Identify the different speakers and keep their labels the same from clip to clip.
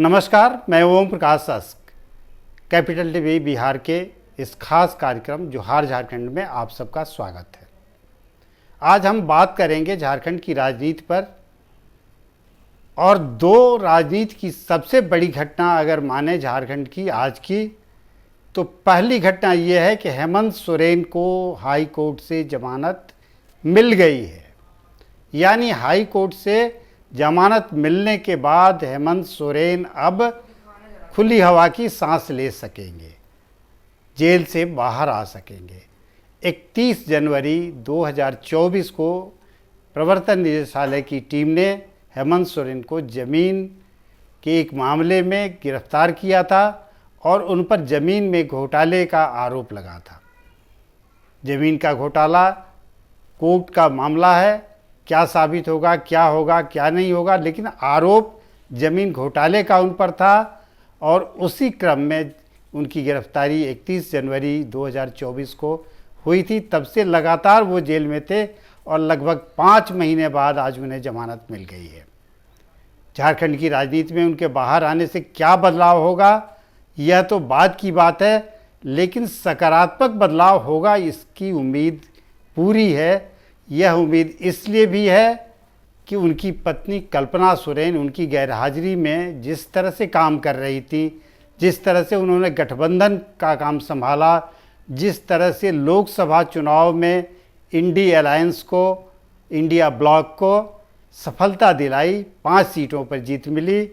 Speaker 1: नमस्कार, मैं Om Prakash शास्क capital TV Bihar के इस खास कार्यक्रम जोहार झारखंड में आप सबका स्वागत है। आज हम बात करेंगे झारखंड की राजनीति पर और दो राजनीति की सबसे बड़ी घटना अगर माने झारखंड की आज की, तो पहली घटना यह है कि हेमंत सोरेन को हाई कोर्ट से जमानत मिल गई है। यानी हाई कोर्ट से जमानत मिलने के बाद हेमंत सोरेन अब खुली हवा की सांस ले सकेंगे, जेल से बाहर आ सकेंगे। 31 जनवरी 2024 को प्रवर्तन निदेशालय की टीम ने हेमंत सोरेन को जमीन के एक मामले में गिरफ्तार किया था और उन पर जमीन में घोटाले का आरोप लगा था। जमीन का घोटाला कोर्ट का मामला है, क्या साबित होगा, क्या होगा, क्या नहीं होगा, लेकिन आरोप जमीन घोटाले का उन पर था और उसी क्रम में उनकी गिरफ्तारी 31 जनवरी 2024 को हुई थी। तब से लगातार वो जेल में थे और लगभग 5 महीने बाद आज उन्हें जमानत मिल गई है। झारखंड की राजनीति में उनके बाहर आने से क्या बदलाव होगा, यह तो बाद की बात है, लेकिन सकारात्मक बदलाव होगा इसकी उम्मीद पूरी है। यह उम्मीद इसलिए भी है कि उनकी पत्नी कल्पना सोरेन उनकी गैरहाजिरी में जिस तरह से काम कर रही थी, जिस तरह से उन्होंने गठबंधन का काम संभाला, जिस तरह से लोकसभा चुनाव में इंडी अलायंस को, इंडिया ब्लॉक को सफलता दिलाई, 5 सीटों पर जीत मिली,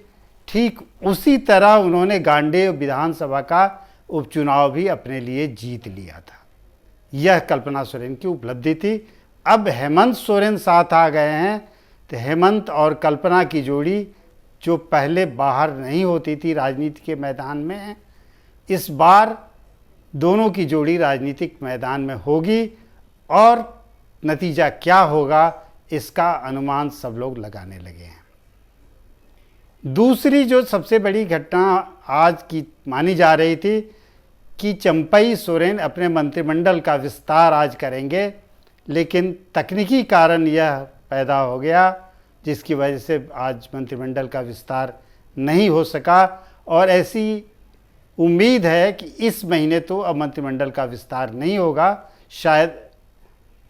Speaker 1: ठीक उसी तरह उन्होंने गांडेय विधानसभा का उपचुनाव भी अपने लिए जीत लिया था। यह कल्पना सोरेन की उपलब्धि थी। अब हेमंत सोरेन साथ आ गए हैं, तो हेमंत और कल्पना की जोड़ी जो पहले बाहर नहीं होती थी राजनीति के मैदान में, इस बार दोनों की जोड़ी राजनीतिक मैदान में होगी और नतीजा क्या होगा इसका अनुमान सब लोग लगाने लगे हैं। दूसरी जो सबसे बड़ी घटना आज की मानी जा रही थी कि चंपई सोरेन अपने मंत्रिमंडल का विस्तार आज करेंगे, लेकिन तकनीकी कारण यह पैदा हो गया जिसकी वजह से आज मंत्रिमंडल का विस्तार नहीं हो सका और ऐसी उम्मीद है कि इस महीने तो अब मंत्रिमंडल का विस्तार नहीं होगा, शायद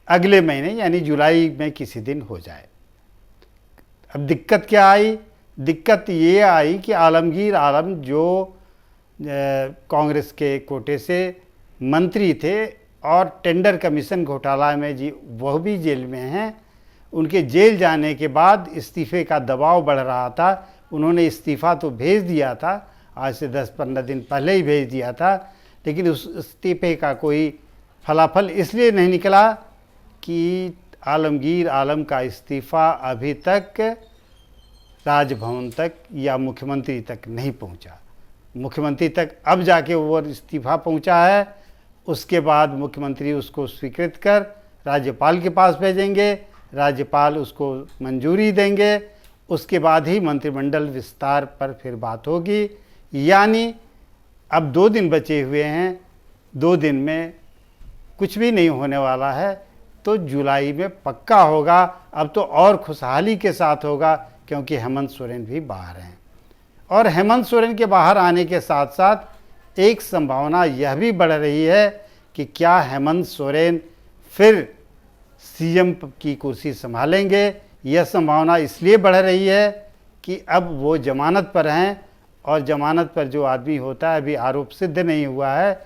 Speaker 1: अगले महीने यानी जुलाई में किसी दिन हो जाए। अब दिक्कत क्या आई? दिक्कत ये आई कि आलमगीर आलम जो कांग्रेस के कोटे से मंत्री थे और टेंडर कमीशन घोटाला में वह भी जेल में हैं। उनके जेल जाने के बाद इस्तीफे का दबाव बढ़ रहा था। उन्होंने इस्तीफ़ा तो भेज दिया था, आज से 10-15 दिन पहले ही भेज दिया था, लेकिन उस इस्तीफे का कोई फलाफल इसलिए नहीं निकला कि आलमगीर आलम का इस्तीफ़ा अभी तक राजभवन तक या मुख्यमंत्री तक नहीं पहुंचा। मुख्यमंत्री तक अब जाके वो इस्तीफ़ा पहुंचा है। उसके बाद मुख्यमंत्री उसको स्वीकृत कर राज्यपाल के पास भेजेंगे, राज्यपाल उसको मंजूरी देंगे, उसके बाद ही मंत्रिमंडल विस्तार पर फिर बात होगी। यानी अब 2 दिन बचे हुए हैं, 2 दिन में कुछ भी नहीं होने वाला है, तो जुलाई में पक्का होगा। अब तो और खुशहाली के साथ होगा क्योंकि हेमंत सोरेन भी बाहर हैं। और हेमंत सोरेन के बाहर आने के साथ साथ एक संभावना यह भी बढ़ रही है कि क्या हेमंत सोरेन फिर सीएम की कुर्सी संभालेंगे। यह संभावना इसलिए बढ़ रही है कि अब वो जमानत पर हैं और जमानत पर जो आदमी होता है अभी आरोप सिद्ध नहीं हुआ है,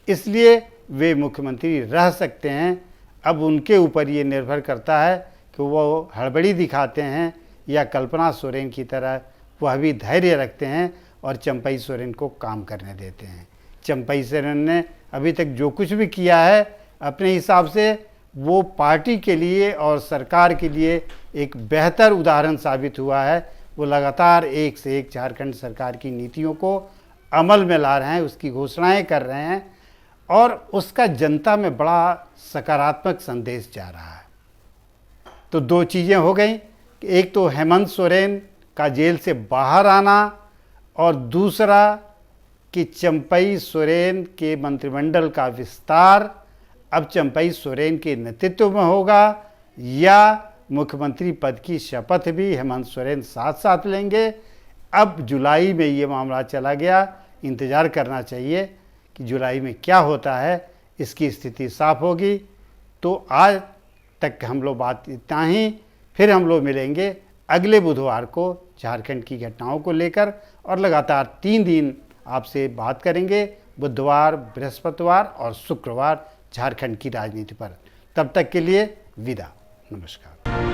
Speaker 1: इसलिए वे मुख्यमंत्री रह सकते हैं। अब उनके ऊपर ये निर्भर करता है कि वो हड़बड़ी दिखाते हैं या कल्पना सोरेन की तरह वह भी धैर्य रखते हैं और चंपई सोरेन को काम करने देते हैं। चंपई सोरेन ने अभी तक जो कुछ भी किया है अपने हिसाब से वो पार्टी के लिए और सरकार के लिए एक बेहतर उदाहरण साबित हुआ है। वो लगातार एक से एक झारखंड सरकार की नीतियों को अमल में ला रहे हैं, उसकी घोषणाएं कर रहे हैं और उसका जनता में बड़ा सकारात्मक संदेश जा रहा है। तो 2 चीज़ें हो गई, एक तो हेमंत सोरेन का जेल से बाहर आना और दूसरा कि चंपई सोरेन के मंत्रिमंडल का विस्तार अब चंपई सोरेन के नेतृत्व में होगा या मुख्यमंत्री पद की शपथ भी हेमंत सोरेन साथ साथ लेंगे। अब जुलाई में ये मामला चला गया, इंतज़ार करना चाहिए कि जुलाई में क्या होता है, इसकी स्थिति साफ होगी। तो आज तक हम लोग बात इतना ही, फिर हम लोग मिलेंगे अगले बुधवार को झारखंड की घटनाओं को लेकर और लगातार 3 दिन आपसे बात करेंगे, बुधवार, बृहस्पतिवार और शुक्रवार, झारखंड की राजनीति पर। तब तक के लिए विदा, नमस्कार।